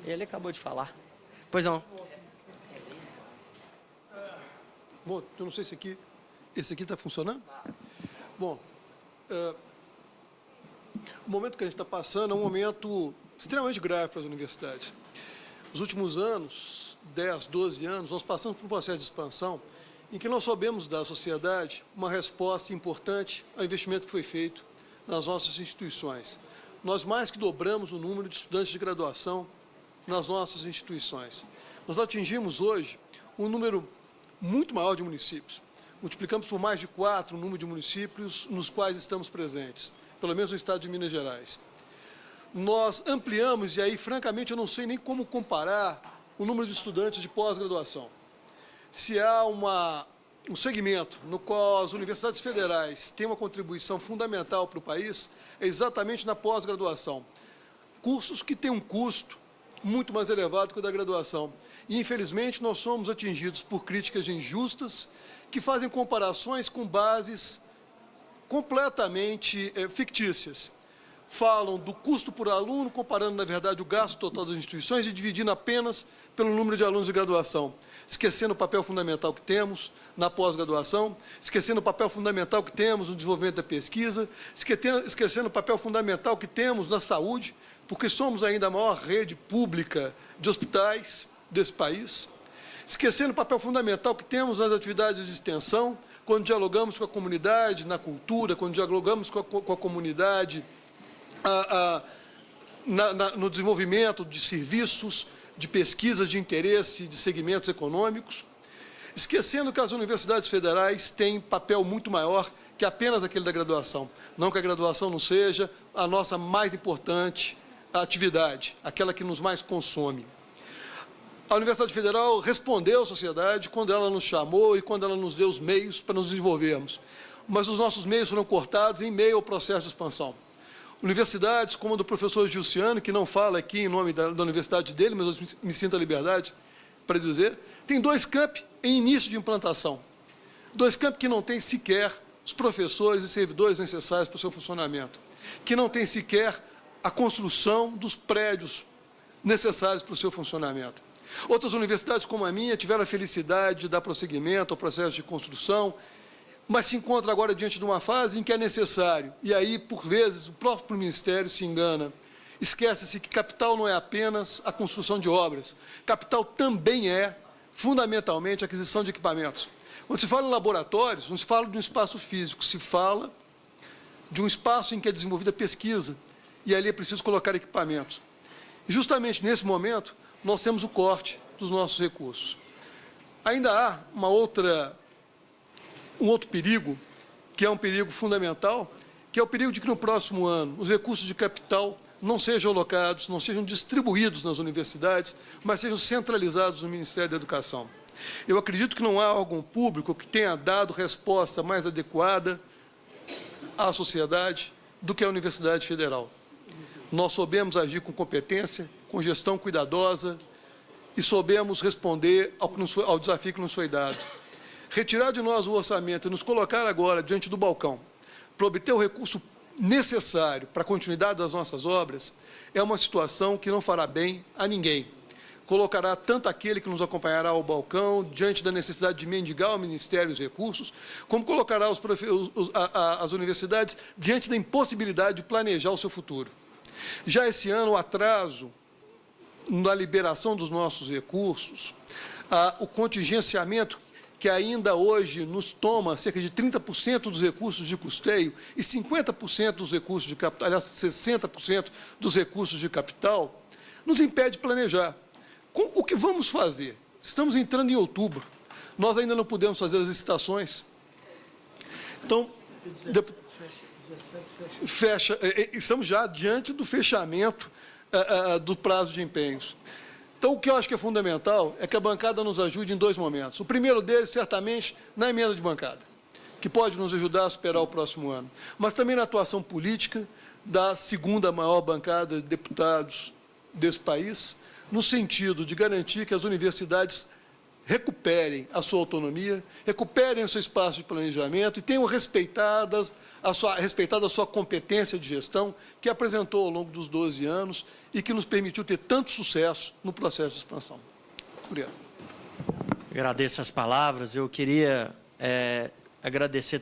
Ele acabou de falar. Pois não. Bom, eu não sei se esse aqui está funcionando. Bom, o momento que a gente está passando é um momento extremamente grave para as universidades. Nos últimos anos, 10, 12 anos, nós passamos por um processo de expansão em que nós soubemos dar à sociedade uma resposta importante ao investimento que foi feito nas nossas instituições. Nós mais que dobramos o número de estudantes de graduação nas nossas instituições. Nós atingimos hoje um número muito maior de municípios. Multiplicamos por mais de 4 o número de municípios nos quais estamos presentes, pelo menos no estado de Minas Gerais. Nós ampliamos, e aí, francamente, eu não sei nem como comparar o número de estudantes de pós-graduação. Se há um segmento no qual as universidades federais têm uma contribuição fundamental para o país, é exatamente na pós-graduação. Cursos que têm um custo muito mais elevado que o da graduação. E, infelizmente, nós somos atingidos por críticas injustas que fazem comparações com bases completamente fictícias. Falam do custo por aluno, comparando, na verdade, o gasto total das instituições e dividindo apenas pelo número de alunos de graduação, esquecendo o papel fundamental que temos na pós-graduação, esquecendo o papel fundamental que temos no desenvolvimento da pesquisa, esquecendo o papel fundamental que temos na saúde, porque somos ainda a maior rede pública de hospitais desse país, esquecendo o papel fundamental que temos nas atividades de extensão, quando dialogamos com a comunidade, na cultura, quando dialogamos com a comunidade, no desenvolvimento de serviços, de pesquisas de interesse, de segmentos econômicos, esquecendo que as universidades federais têm papel muito maior que apenas aquele da graduação. Não que a graduação não seja a nossa mais importante atividade, aquela que nos mais consome. A Universidade Federal respondeu à sociedade quando ela nos chamou e quando ela nos deu os meios para nos desenvolvermos. Mas os nossos meios foram cortados em meio ao processo de expansão. Universidades como a do professor Gilciano, que não fala aqui em nome da universidade dele, mas eu me sinto à liberdade para dizer, tem 2 campi em início de implantação. 2 campi que não têm sequer os professores e servidores necessários para o seu funcionamento, que não têm sequer a construção dos prédios necessários para o seu funcionamento. Outras universidades, como a minha, tiveram a felicidade de dar prosseguimento ao processo de construção, mas se encontra agora diante de uma fase em que é necessário, e aí, por vezes, o próprio Ministério se engana. Esquece-se que capital não é apenas a construção de obras, capital também é, fundamentalmente, a aquisição de equipamentos. Quando se fala em laboratórios, não se fala de um espaço físico, se fala de um espaço em que é desenvolvida pesquisa, e ali é preciso colocar equipamentos. E justamente nesse momento, nós temos o corte dos nossos recursos. Ainda há um outro perigo, que é um perigo fundamental, que é o perigo de que no próximo ano os recursos de capital não sejam alocados, não sejam distribuídos nas universidades, mas sejam centralizados no Ministério da Educação. Eu acredito que não há órgão público que tenha dado resposta mais adequada à sociedade do que a Universidade Federal. Nós soubemos agir com competência, com gestão cuidadosa e soubemos responder ao desafio que nos foi dado. Retirar de nós o orçamento e nos colocar agora diante do balcão para obter o recurso necessário para a continuidade das nossas obras é uma situação que não fará bem a ninguém. Colocará tanto aquele que nos acompanhará ao balcão diante da necessidade de mendigar ao Ministério os recursos, como colocará as universidades diante da impossibilidade de planejar o seu futuro. Já esse ano, o atraso na liberação dos nossos recursos, o contingenciamento que ainda hoje nos toma cerca de 30% dos recursos de custeio e 50% dos recursos de capital, aliás, 60% dos recursos de capital, nos impede de planejar. O que vamos fazer? Estamos entrando em outubro, nós ainda não podemos fazer as licitações. Então, estamos já diante do fechamento do prazo de empenhos. Então, o que eu acho que é fundamental é que a bancada nos ajude em 2 momentos. O primeiro deles, certamente, na emenda de bancada, que pode nos ajudar a superar o próximo ano, mas também na atuação política da segunda maior bancada de deputados desse país, no sentido de garantir que as universidades recuperem a sua autonomia, recuperem o seu espaço de planejamento e tenham respeitado a sua competência de gestão que apresentou ao longo dos 12 anos e que nos permitiu ter tanto sucesso no processo de expansão. Obrigado. Agradeço as palavras. Eu queria agradecer